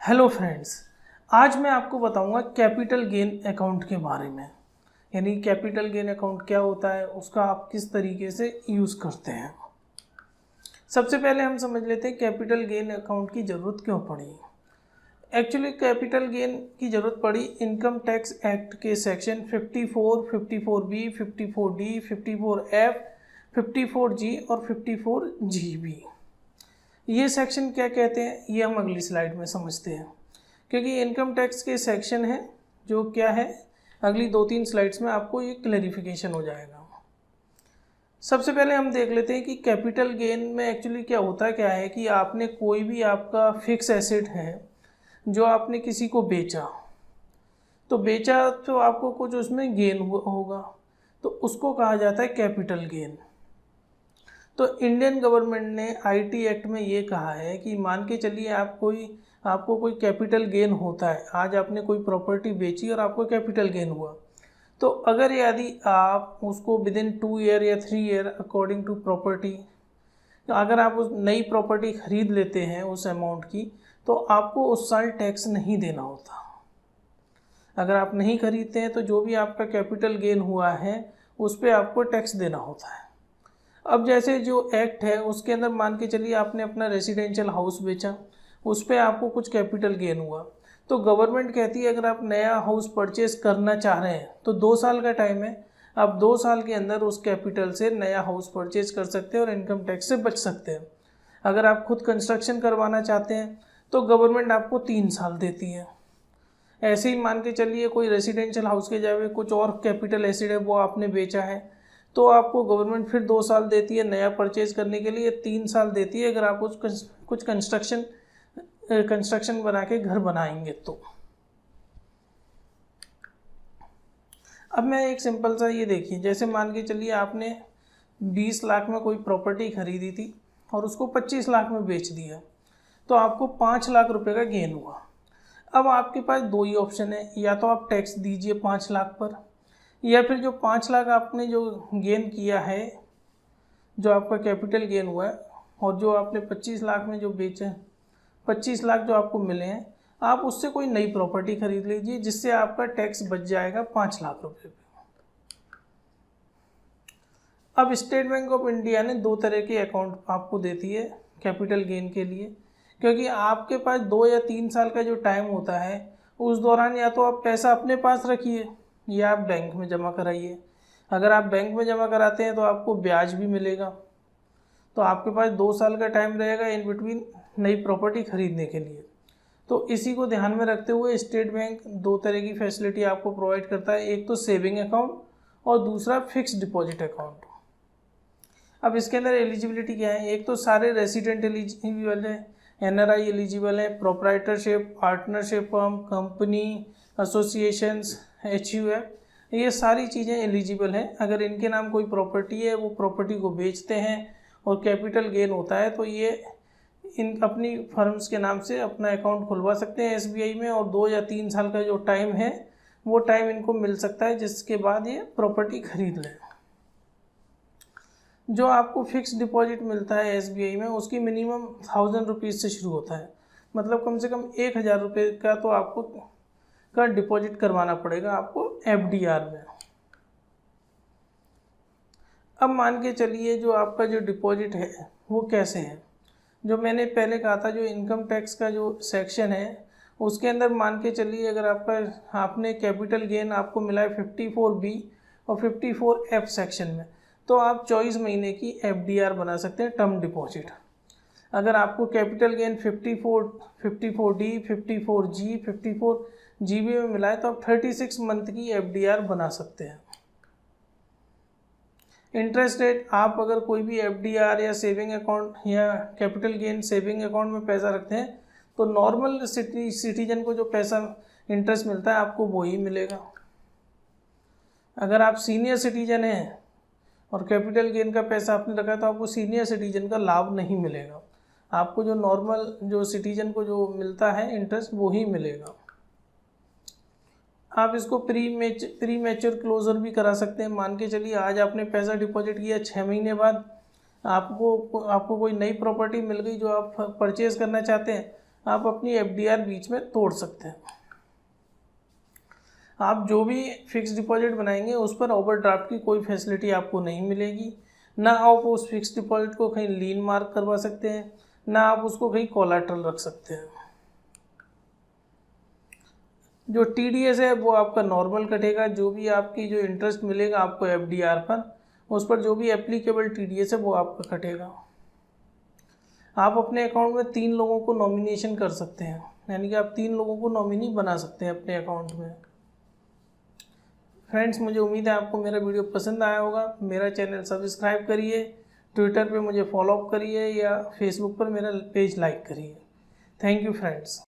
Hello friends, आज मैं आपको बताऊंगा कैपिटल गेन अकाउंट के बारे में। यानी कैपिटल गेन अकाउंट क्या होता है, उसका आप किस तरीके से यूज़ करते हैं। सबसे पहले हम समझ लेते हैं कैपिटल गेन अकाउंट की ज़रूरत क्यों पड़ी। एक्चुअली कैपिटल गेन की ज़रूरत पड़ी इनकम टैक्स एक्ट के section 54, 54B, 54D, 54F, 54G और 54GB। ये सेक्शन क्या कहते हैं ये हम अगली स्लाइड में समझते हैं, क्योंकि इनकम टैक्स के सेक्शन है जो क्या है, अगली 2-3 स्लाइड्स में आपको ये क्लैरिफिकेशन हो जाएगा। सबसे पहले हम देख लेते हैं कि कैपिटल गेन में एक्चुअली क्या होता है। क्या है कि आपने कोई भी आपका फिक्स एसेट है जो आपने किसी को बेचा, तो आपको कुछ उसमें गेन होगा, तो उसको कहा जाता है कैपिटल गेन। तो इंडियन गवर्नमेंट ने आईटी एक्ट में ये कहा है कि मान के चलिए आपको कोई कैपिटल गेन होता है। आज आपने कोई प्रॉपर्टी बेची और आपको कैपिटल गेन हुआ, तो अगर यदि आप उसको विदिन 2 ईयर या 3 ईयर अकॉर्डिंग टू प्रॉपर्टी, तो अगर आप उस नई प्रॉपर्टी खरीद लेते हैं उस अमाउंट की, तो आपको उस साल टैक्स नहीं देना होता। अगर आप नहीं खरीदते हैं तो जो भी आपका कैपिटल गेन हुआ है उस पर आपको टैक्स देना होता है। अब जैसे जो एक्ट है उसके अंदर मान के चलिए आपने अपना रेसिडेंशियल हाउस बेचा, उस पर आपको कुछ कैपिटल गेन हुआ, तो गवर्नमेंट कहती है अगर आप नया हाउस परचेज करना चाह रहे हैं तो 2 साल का टाइम है। आप 2 साल के अंदर उस कैपिटल से नया हाउस परचेज कर सकते हैं और इनकम टैक्स से बच सकते हैं। अगर आप खुद कंस्ट्रक्शन करवाना चाहते हैं तो गवर्नमेंट आपको 3 साल देती है। ऐसे ही मान के चलिए कोई रेसिडेंशियल हाउस के जगह कुछ और कैपिटल एसेट है वो आपने बेचा है, तो आपको गवर्नमेंट फिर 2 साल देती है नया परचेज करने के लिए, 3 साल देती है अगर आप कुछ कंस्ट्रक्शन बना के घर बनाएंगे तो। अब मैं एक सिंपल सा ये देखिए, जैसे मान के चलिए आपने 20 लाख में कोई प्रॉपर्टी खरीदी थी और उसको 25 लाख में बेच दिया, तो आपको 5 लाख रुपए का गेन हुआ। अब आपके पास 2 ही ऑप्शन है, या तो आप टैक्स दीजिए 5 लाख पर, या फिर जो 5 लाख आपने जो गेन किया है, जो आपका कैपिटल गेन हुआ है, और जो आपने 25 लाख में जो बेचे, 25 लाख जो आपको मिले हैं, आप उससे कोई नई प्रॉपर्टी खरीद लीजिए जिससे आपका टैक्स बच जाएगा 5 लाख रुपए पे। अब स्टेट बैंक ऑफ इंडिया ने 2 तरह के अकाउंट आपको देती है कैपिटल गेन के लिए, क्योंकि आपके पास 2 या 3 साल का जो टाइम होता है उस दौरान या तो आप पैसा अपने पास रखिए या आप बैंक में जमा कराइए। अगर आप बैंक में जमा कराते हैं तो आपको ब्याज भी मिलेगा, तो आपके पास 2 साल का टाइम रहेगा इन बिटवीन नई प्रॉपर्टी खरीदने के लिए। तो इसी को ध्यान में रखते हुए स्टेट बैंक 2 तरह की फैसिलिटी आपको प्रोवाइड करता है, एक तो सेविंग अकाउंट और दूसरा फिक्स डिपॉजिट अकाउंट। अब इसके अंदर एलिजिबिलिटी क्या है, एक तो सारे रेसिडेंट एलिजिबल है, एनआरआई एलिजिबल है, proprietorship, partnership firm, company, associations, HUF, ये सारी चीज़ें एलिजिबल हैं। अगर इनके नाम कोई प्रॉपर्टी है, वो प्रॉपर्टी को बेचते हैं और कैपिटल गेन होता है, तो ये इन अपनी फर्म्स के नाम से अपना अकाउंट खुलवा सकते हैं SBI में, और 2 या 3 साल का जो टाइम है वो टाइम इनको मिल सकता है, जिसके बाद ये प्रॉपर्टी खरीद लें। जो आपको फिक्स डिपॉजिट मिलता है SBI में, उसकी मिनिमम 1000 रुपीज़ से शुरू होता है, मतलब कम से कम 1000 रुपये का तो आपको का डिपॉजिट करवाना पड़ेगा आपको FDR में। अब मान के चलिए जो आपका जो डिपॉजिट है वो कैसे है, जो मैंने पहले कहा था, जो इनकम टैक्स का जो सेक्शन है उसके अंदर मान के चलिए अगर आपने कैपिटल गेन आपको मिला है 54B और 54F सेक्शन में, तो आप 24 महीने की FDR बना सकते हैं, टर्म डिपॉजिट। अगर आपको capital gain 54D, 54G, 54GB में मिला है तो आप 36 मंथ की FDR बना सकते हैं। इंटरेस्ट रेट, आप अगर कोई भी FDR या सेविंग अकाउंट या कैपिटल गेन सेविंग अकाउंट में पैसा रखते हैं तो नॉर्मल सिटीजन को जो पैसा इंटरेस्ट मिलता है आपको वो ही मिलेगा। अगर आप सीनियर सिटीजन हैं और कैपिटल गेन का पैसा आपने रखा है तो आपको सीनियर सिटीजन का लाभ नहीं मिलेगा, आपको जो नॉर्मल जो सिटीजन को जो मिलता है इंटरेस्ट वो ही मिलेगा। आप इसको प्री मैच्योर क्लोजर भी करा सकते हैं। मान के चलिए आज आपने पैसा डिपॉजिट किया, 6 महीने बाद आपको कोई नई प्रॉपर्टी मिल गई जो आप परचेज़ करना चाहते हैं, आप अपनी एफडीआर बीच में तोड़ सकते हैं। आप जो भी फिक्स डिपॉजिट बनाएंगे उस पर ओवरड्राफ्ट की कोई फैसिलिटी आपको नहीं मिलेगी। ना आप उस फिक्स डिपॉजिट को कहीं लीन मार्क करवा सकते हैं, ना आप उसको कहीं कोलैटरल रख सकते हैं। जो टीडीएस है वो आपका नॉर्मल कटेगा, जो भी आपकी जो इंटरेस्ट मिलेगा आपको एफडीआर पर, उस पर जो भी एप्लीकेबल टीडीएस है वो आपका कटेगा। आप अपने अकाउंट में 3 लोगों को नॉमिनेशन कर सकते हैं, यानी कि आप 3 लोगों को नॉमिनी बना सकते हैं अपने अकाउंट में। फ्रेंड्स, मुझे उम्मीद है आपको मेरा वीडियो पसंद आया होगा। मेरा चैनल सब्सक्राइब करिए, ट्विटर पे मुझे फॉलो अप करिए या फेसबुक पर मेरा पेज लाइक करिए। Thank you friends.